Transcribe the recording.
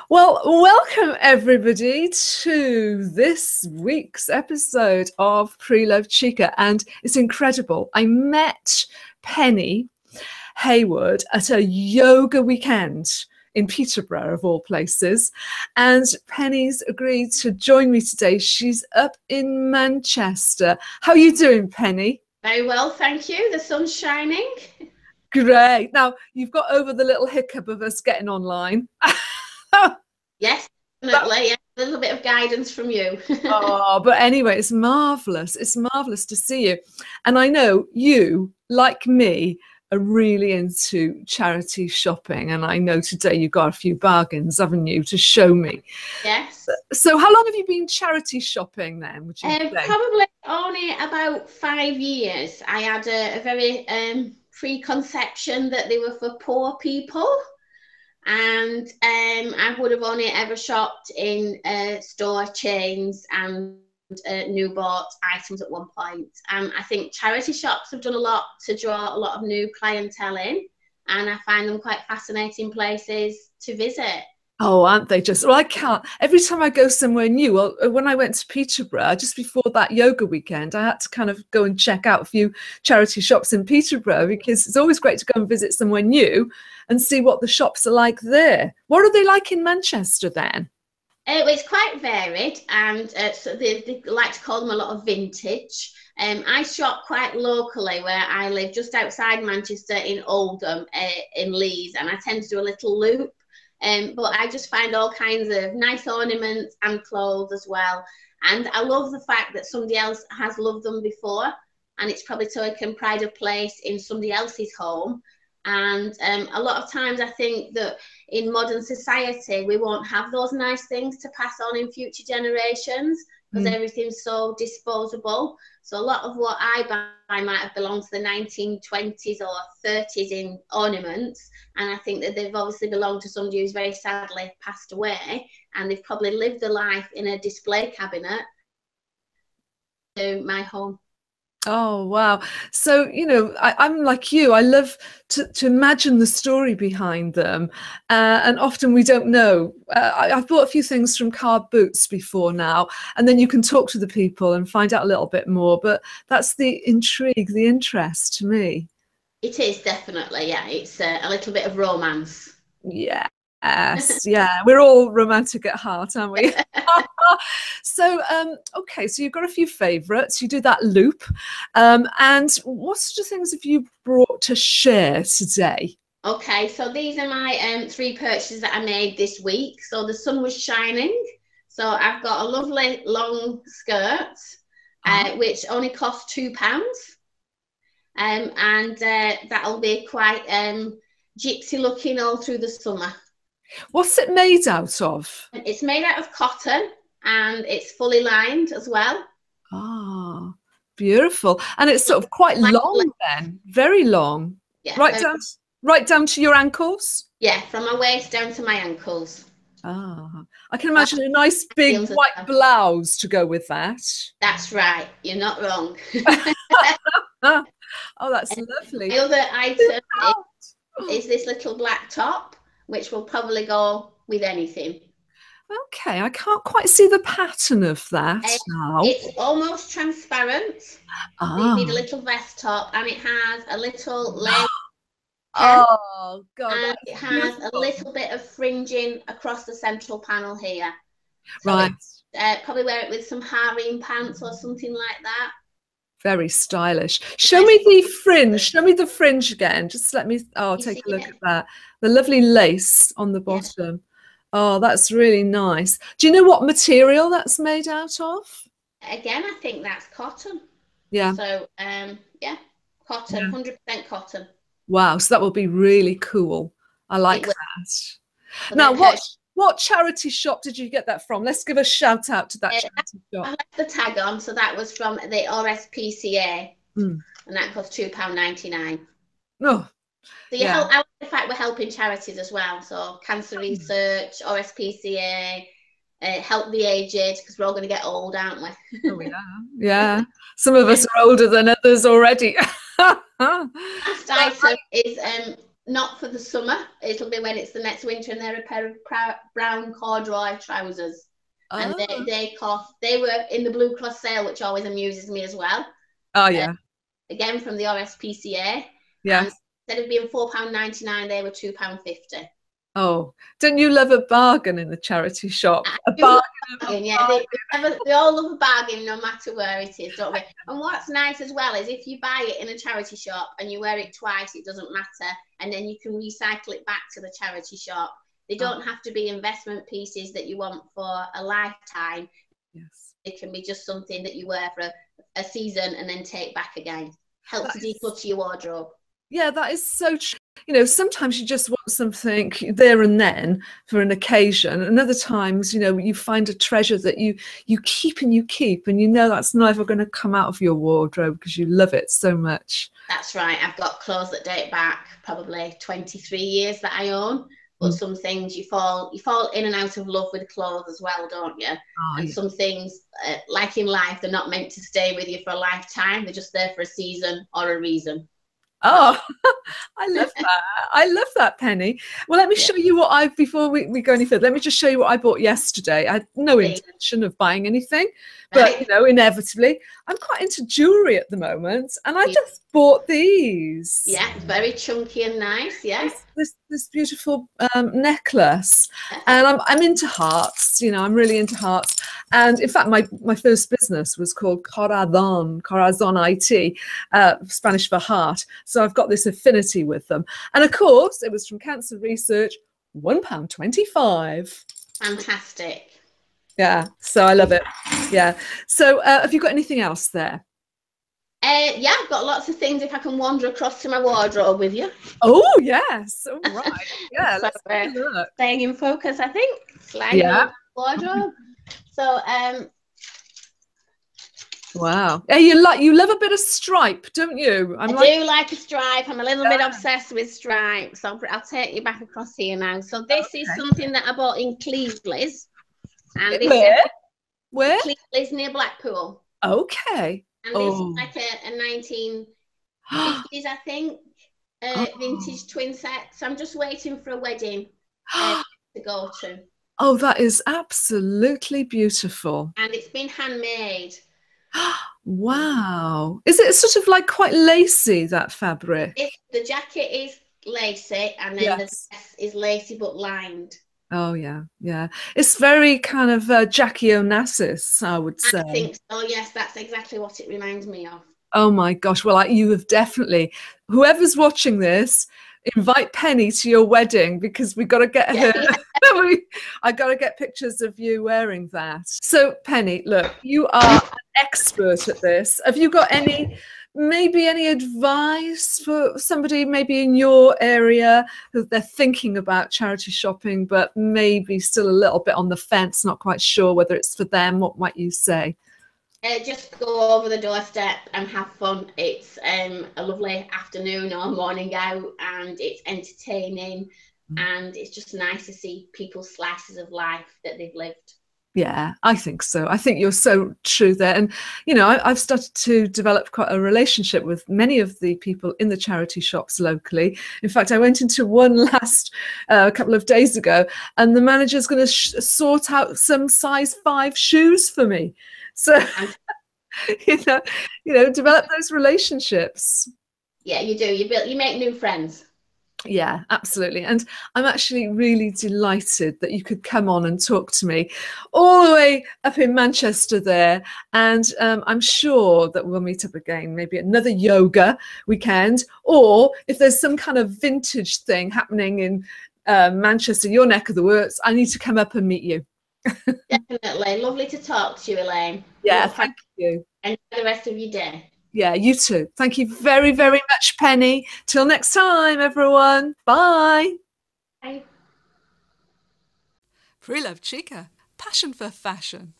Well, welcome everybody to this week's episode of Preloved Chica, and it's incredible. I met Penny Hayward at a yoga weekend in Peterborough, of all places, and Penny's agreed to join me today. She's up in Manchester. How are you doing, Penny? Very well, thank you. The sun's shining. Great. Now, you've got over the little hiccup of us getting online. Yes, definitely. Yeah, a little bit of guidance from you. Oh, but anyway, it's marvelous. It's marvelous to see you. And I know you, like me, are really into charity shopping. And I know today you got a few bargains, haven't you, to show me? Yes. So how long have you been charity shopping then, would you say? Probably only about 5 years. I had a very preconception that they were for poor people. And I would have only ever shopped in store chains and new bought items at one point. I think charity shops have done a lot to draw a lot of new clientele in, and I find them quite fascinating places to visit. Oh, aren't they just? Well, I can't. Every time I go somewhere new, well, when I went to Peterborough, just before that yoga weekend, I had to kind of go and check out a few charity shops in Peterborough, because it's always great to go and visit somewhere new and see what the shops are like there. What are they like in Manchester then? It's quite varied, and so they like to call them a lot of vintage. I shop quite locally where I live, just outside Manchester in Oldham, in Leeds, and I tend to do a little loop. But I just find all kinds of nice ornaments and clothes as well. And I love the fact that somebody else has loved them before, and it's probably taken pride of place in somebody else's home. And a lot of times I think that in modern society, we won't have those nice things to pass on in future generations, because everything's so disposable. So a lot of what I buy might have belonged to the 1920s or 30s in ornaments. And I think that they've obviously belonged to somebody who's very sadly passed away, and they've probably lived their life in a display cabinet to my home. Oh, wow. So, you know, I'm like you. I love to imagine the story behind them. And often we don't know. I've bought a few things from Card Boots before now, and then you can talk to the people and find out a little bit more. But that's the intrigue, the interest to me. It is definitely, yeah. It's a little bit of romance. Yeah. Yes, yeah, we're all romantic at heart, aren't we? So, okay, so you've got a few favourites. You do that loop, and what sort of things have you brought to share today? Okay, so these are my 3 purchases that I made this week. So the sun was shining, so I've got a lovely long skirt, which only cost £2, and that'll be quite gypsy looking all through the summer. What's it made out of? It's made out of cotton, and it's fully lined as well. Ah, beautiful. And it's sort of quite long then, very long. Yeah, right down to your ankles? Yeah, from my waist down to my ankles. Ah, I can imagine a nice big white blouse to go with that. That's right. You're not wrong. Oh, that's lovely. The other item is this little black top, which will probably go with anything. Okay, I can't quite see the pattern of that now. It's almost transparent. Ah. You need a little vest top, and it has a little lace. Oh, God. And it has beautiful. A little bit of fringing across the central panel here. So right. Probably wear it with some harem pants or something like that. Very stylish. Show me the fringe. Show me the fringe again. Just let me, take a look at that. The lovely lace on the bottom. Yeah. Oh, that's really nice. Do you know what material that's made out of? Again, I think that's cotton. Yeah. So, yeah, cotton, 100% cotton. Wow, so that will be really cool. I like that. But now, what charity shop did you get that from? Let's give a shout out to that charity shop. I left the tag on, so that was from the RSPCA, and that cost £2.99. Oh, so in fact, we're helping charities as well. So Cancer Research, RSPCA, Help the Aged, because we're all going to get old, aren't we? Oh, yeah. Yeah. Some of us are older than others already. Last item is not for the summer. It'll be when it's the next winter, and they're a pair of brown corduroy trousers. And Oh, they were in the Blue Cross sale, which always amuses me as well. oh yeah. Again, from the RSPCA. And Yes. instead of being £4.99, they were £2.50. Oh, don't you love a bargain in the charity shop? I A do love bargain a of a bargain, yeah. bargain. They all love a bargain no matter where it is, don't we? And what's nice as well is if you buy it in a charity shop and you wear it twice, it doesn't matter. And then you can recycle it back to the charity shop. They don't have to be investment pieces that you want for a lifetime. Yes. It can be just something that you wear for a season and then take back again. Helps to declutter your wardrobe. Yeah, that is so true. You know, sometimes you just want something there and then for an occasion, and other times, you know, you find a treasure that you keep and you keep, and you know that's never going to come out of your wardrobe because you love it so much. That's right. I've got clothes that date back probably 23 years that I own. But some things you fall in and out of love with clothes as well, don't you? Oh, And yeah. some things, like in life, they're not meant to stay with you for a lifetime. They're just there for a season or a reason. Oh, I love that. I love that, Penny. Well, let me show you what before we go any further, let me just show you what I bought yesterday. I had no intention of buying anything, but, you know, inevitably, I'm quite into jewellery at the moment, and I just bought these. Yeah, very chunky and nice, yeah. This beautiful necklace, and I'm into hearts. You know, I'm really into hearts. And in fact, my first business was called Corazon IT, Spanish for heart. So I've got this affinity with them. And of course, it was from Cancer Research, £1.25. Fantastic. Yeah, so I love it. Yeah. So have you got anything else there? Yeah, I've got lots of things if I can wander across to my wardrobe with you. Oh, yes. All right. Yeah, so, let's look. Staying in focus, I think. Sliding over the wardrobe. So, wow. Yeah, you love a bit of stripe, don't you? I do like a stripe. I'm a little bit obsessed with stripes. So I'll take you back across here now. So this is something that I bought in Cleveland's. And this Where? Cleveland's near Blackpool. Okay. And this is like a 1950s, I think, vintage twin set. So I'm just waiting for a wedding to go to. Oh, that is absolutely beautiful. And it's been handmade. Wow. Is it sort of like quite lacy, that fabric? The jacket is lacy, and then the dress is lacy but lined. Oh, yeah, yeah. It's very kind of Jackie Onassis, I would say. I think so, yes. That's exactly what it reminds me of. Oh, my gosh. Well, you have definitely, whoever's watching this, invite Penny to your wedding, because we got to get her. I got to get pictures of you wearing that. So, Penny, look, you are an expert at this. Have you got maybe any advice for somebody maybe in your area that they're thinking about charity shopping, but maybe still a little bit on the fence, not quite sure whether it's for them? What might you say? Just go over the doorstep and have fun. It's a lovely afternoon or morning out, and it's entertaining, and it's just nice to see people's slices of life that they've lived. Yeah, I think so. I think you're so true there. And, you know, I've started to develop quite a relationship with many of the people in the charity shops locally. In fact, I went into one last couple of days ago, and the manager's going to sort out some size 5 shoes for me. So, you know, develop those relationships. Yeah, you do. You make new friends. Yeah, absolutely. And I'm actually really delighted that you could come on and talk to me all the way up in Manchester there. And I'm sure that we'll meet up again, maybe another yoga weekend, or if there's some kind of vintage thing happening in Manchester, your neck of the woods, I need to come up and meet you. Definitely. Lovely to talk to you, Elaine. Yeah, thank you. Enjoy the rest of your day. Yeah, you too. Thank you very, very much, Penny. Till next time, everyone. Bye. Bye. Preloved Chica, passion for fashion.